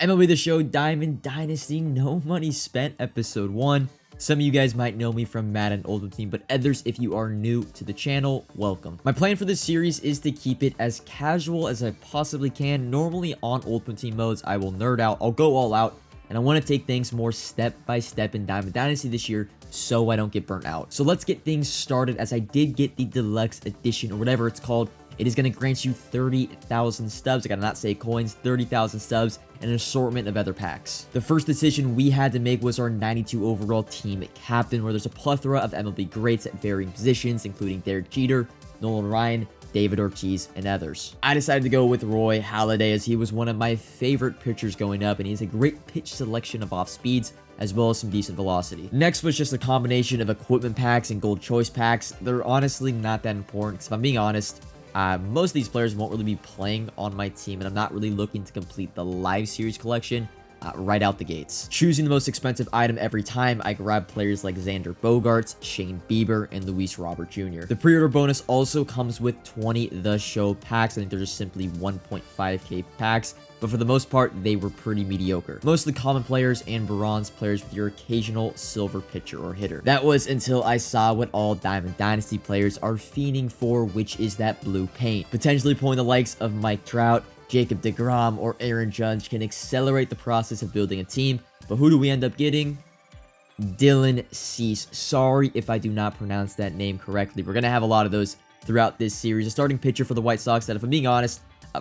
MLB The Shoq Diamond Dynasty, no money spent, episode 1. Some of you guys might know me from Madden Ultimate Team, but others, if you are new to the channel, welcome. My plan for this series is to keep it as casual as I possibly can. Normally on Ultimate Team modes, I will nerd out, I'll go all out, and I want to take things more step by step in Diamond Dynasty this year so I don't get burnt out. So let's get things started, as I did get the deluxe edition, or whatever it's called. It is going to grant you 30,000 stubs. I gotta not say coins, 30,000 stubs, and an assortment of other packs. The first decision we had to make was our 92 overall team captain, where there's a plethora of MLB greats at varying positions, including Derek Jeter, Nolan Ryan, David Ortiz, and others. I decided to go with Roy Halladay, as he was one of my favorite pitchers going up, and he has a great pitch selection of off speeds, as well as some decent velocity. Next was just a combination of equipment packs and gold choice packs. They're honestly not that important, because if I'm being honest, most of these players won't really be playing on my team, and I'm not really looking to complete the live series collection right out the gates. Choosing the most expensive item every time, I grab players like Xander Bogaerts, Shane Bieber, and Luis Robert Jr. The pre-order bonus also comes with 20 The Shoq packs. I think they're just simply 1.5k packs, but for the most part, they were pretty mediocre. Mostly common players and bronze players with your occasional silver pitcher or hitter. That was until I saw what all Diamond Dynasty players are fiending for, which is that blue paint. Potentially pulling the likes of Mike Trout, Jacob deGrom, or Aaron Judge can accelerate the process of building a team, but who do we end up getting? Dylan Cease. Sorry if I do not pronounce that name correctly. We're going to have a lot of those throughout this series. A starting pitcher for the White Sox that, if I'm being honest,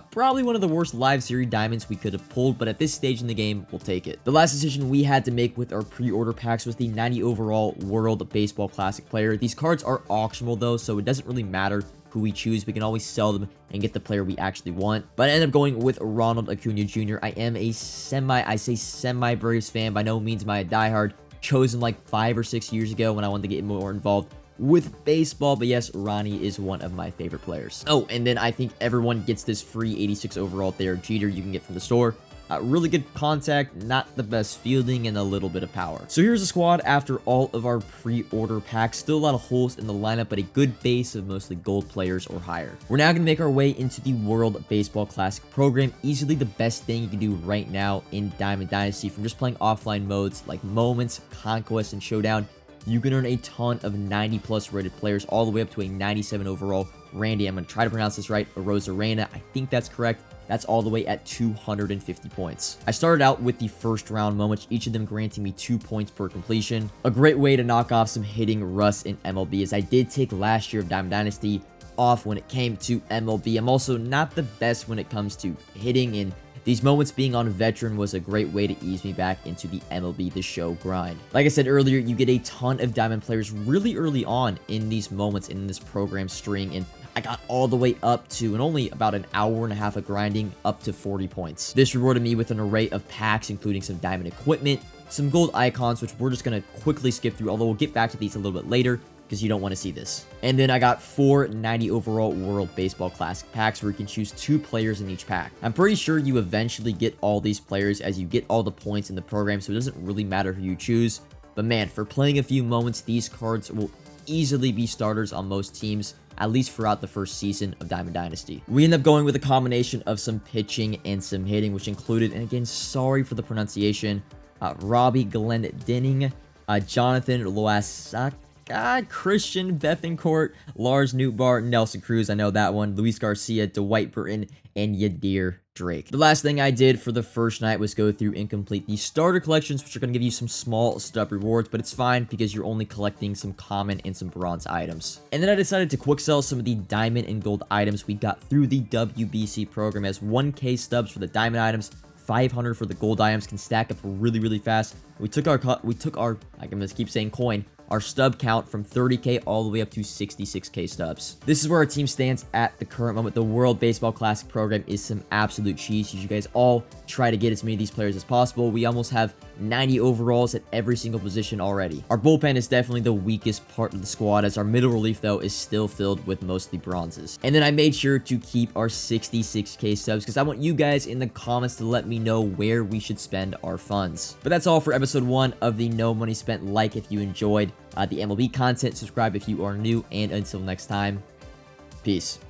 probably one of the worst live series diamonds we could have pulled, but at this stage in the game, we'll take it. The last decision we had to make with our pre-order packs was the 90 overall World Baseball Classic player. These cards are auctionable though, so it doesn't really matter who we choose. We can always sell them and get the player we actually want. But I ended up going with Ronald Acuna Jr. I am a semi Braves fan. By no means am I a diehard. Chosen like 5 or 6 years ago when I wanted to get more involved with baseball, but yes, Ronnie is one of my favorite players. Oh, and then I think everyone gets this free 86 overall Derek Jeter you can get from the store. Really good contact, not the best fielding, and a little bit of power. So here's the squad after all of our pre-order packs. Still a lot of holes in the lineup, but a good base of mostly gold players or higher. We're now going to make our way into the World Baseball Classic program. Easily the best thing you can do right now in Diamond Dynasty, from just playing offline modes like Moments, Conquest, and Showdown. You can earn a ton of 90+ rated players, all the way up to a 97 overall Randy. I'm going to try to pronounce this right. Arozarena. I think that's correct. That's all the way at 250 points. I started out with the first round Moments, each of them granting me 2 points per completion. A great way to knock off some hitting rust in MLB, as I did take last year of Diamond Dynasty off when it came to MLB. I'm also not the best when it comes to hitting, and these Moments being on Veteran was a great way to ease me back into the MLB The Shoq grind. Like I said earlier, you get a ton of Diamond players really early on in these Moments in this program string, and I got all the way up to, in only about an hour and a half of grinding, up to 40 points. This rewarded me with an array of packs, including some diamond equipment, some gold icons, which we're just going to quickly skip through, although we'll get back to these a little bit later, because you don't want to see this. And then I got 4 90 overall World Baseball Classic packs, where you can choose 2 players in each pack. I'm pretty sure you eventually get all these players as you get all the points in the program, so it doesn't really matter who you choose. But man, for playing a few Moments, these cards will easily be starters on most teams, at least throughout the first season of Diamond Dynasty. We end up going with a combination of some pitching and some hitting, which included, and again, sorry for the pronunciation, Robbie Glendening, Jonathan Loaisiga, Christian Bethancourt, Lars Nootbaar, Nelson Cruz, I know that one, Luis Garcia, Dwight Burton, and Yadir Drake. The last thing I did for the first night was go through and complete the starter collections, which are going to give you some small stub rewards, but it's fine because you're only collecting some common and some bronze items. And then I decided to quick sell some of the diamond and gold items we got through the WBC program, as 1k stubs for the diamond items, 500 for the gold items, can stack up really fast. We took our I can just keep saying coin, our stub count from 30k all the way up to 66k stubs. This is where our team stands at the current moment. The World Baseball Classic program is some absolute cheese. You guys all try to get as many of these players as possible. We almost have 90 overalls at every single position already. Our bullpen is definitely the weakest part of the squad, as our middle relief though is still filled with mostly bronzes. And then I made sure to keep our 66k subs, because I want you guys in the comments to let me know where we should spend our funds. But that's all for episode 1 of the No Money Spent. Like if you enjoyed the MLB content, subscribe if you are new, and until next time, peace.